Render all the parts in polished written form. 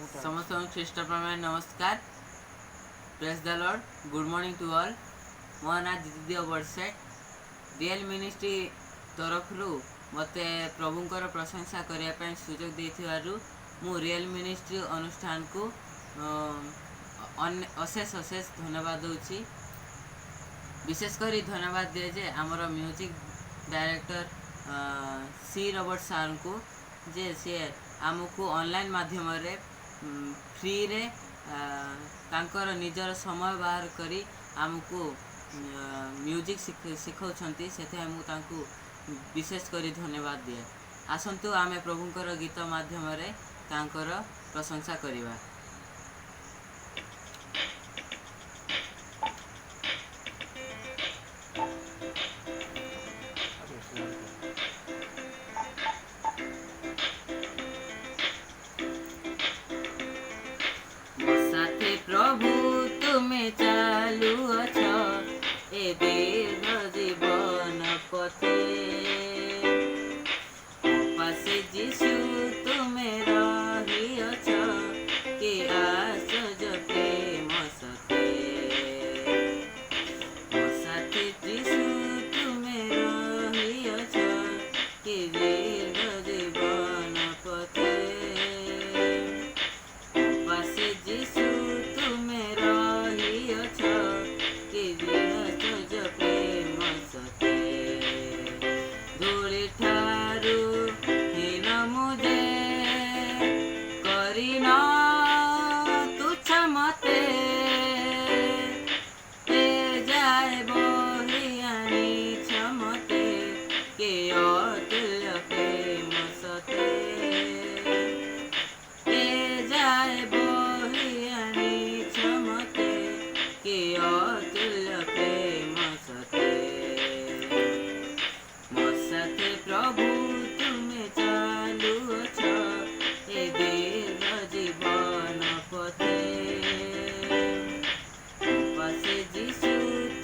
समस्त ख्रीष्ट प्रमाण नमस्कार। Praise the lord. Good morning to all. मो ना दिदी बड़सेट रियल मिनिस्ट्री तरफ मत प्रभुंकर प्रशंसा करने सुजोग देथिबारु मु रियल मिनिस्ट्री अनुष्ठान को अशेष अशेष धन्यवाद दूची। विशेषकर धन्यवाद दिए जे आमर म्यूजिक डायरेक्टर सी रॉबर्ट सार को जे सी आमको ऑनलाइन माध्यम रे फ्री रे तांकर निजर समय बाहर करी आमको म्यूजिक शिखाउछंती सेथे हम तांको विशेष करी धन्यवाद दिए। आसंतु आमे प्रभुंकर गीत माध्यम रे तांकर प्रशंसा करिबा। प्रभु तुम्हें चालू अछ ए दीर्घ जीवन पथे पासे जीशु तुम्हें रही अछ के आश्चर्य प्रेम सते साथे जीशु तुम्हें रही अछ के दीर्घ जीवन पथे पासे जीशु प्रभु तुम्हें चालू अछ ए दीर्घ जीवन पथे पासे जीशु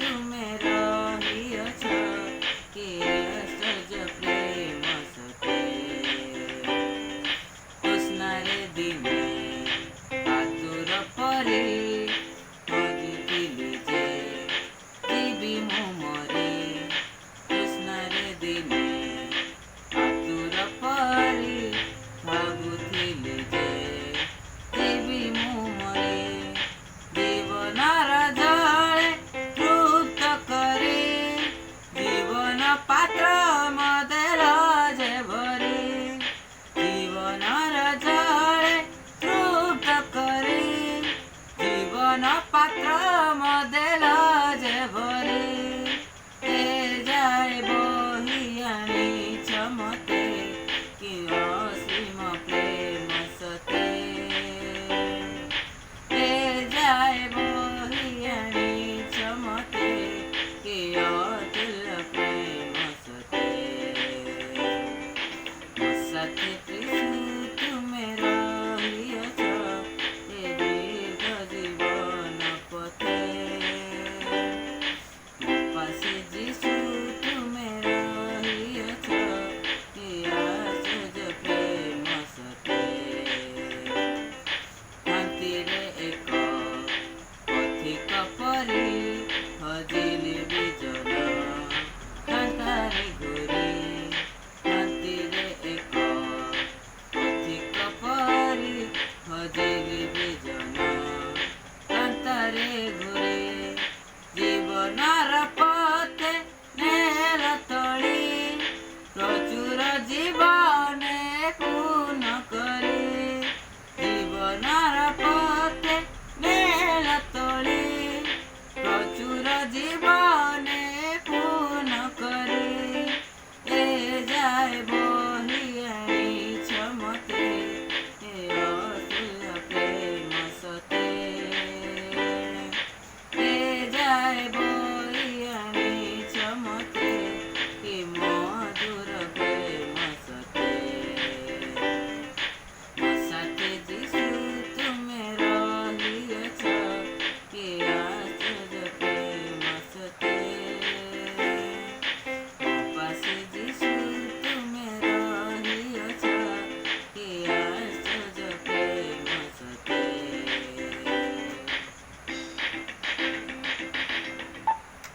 तुम्हें रही अछ के आश्चर्य प्रेम सते कृष्णारे दिने आतुर परी खोजुथिली जे जीवी मु मरे कृष्णारे दिने पात्र मदेर जे भरी जीवन जले तृप्त करी जीवन पात्र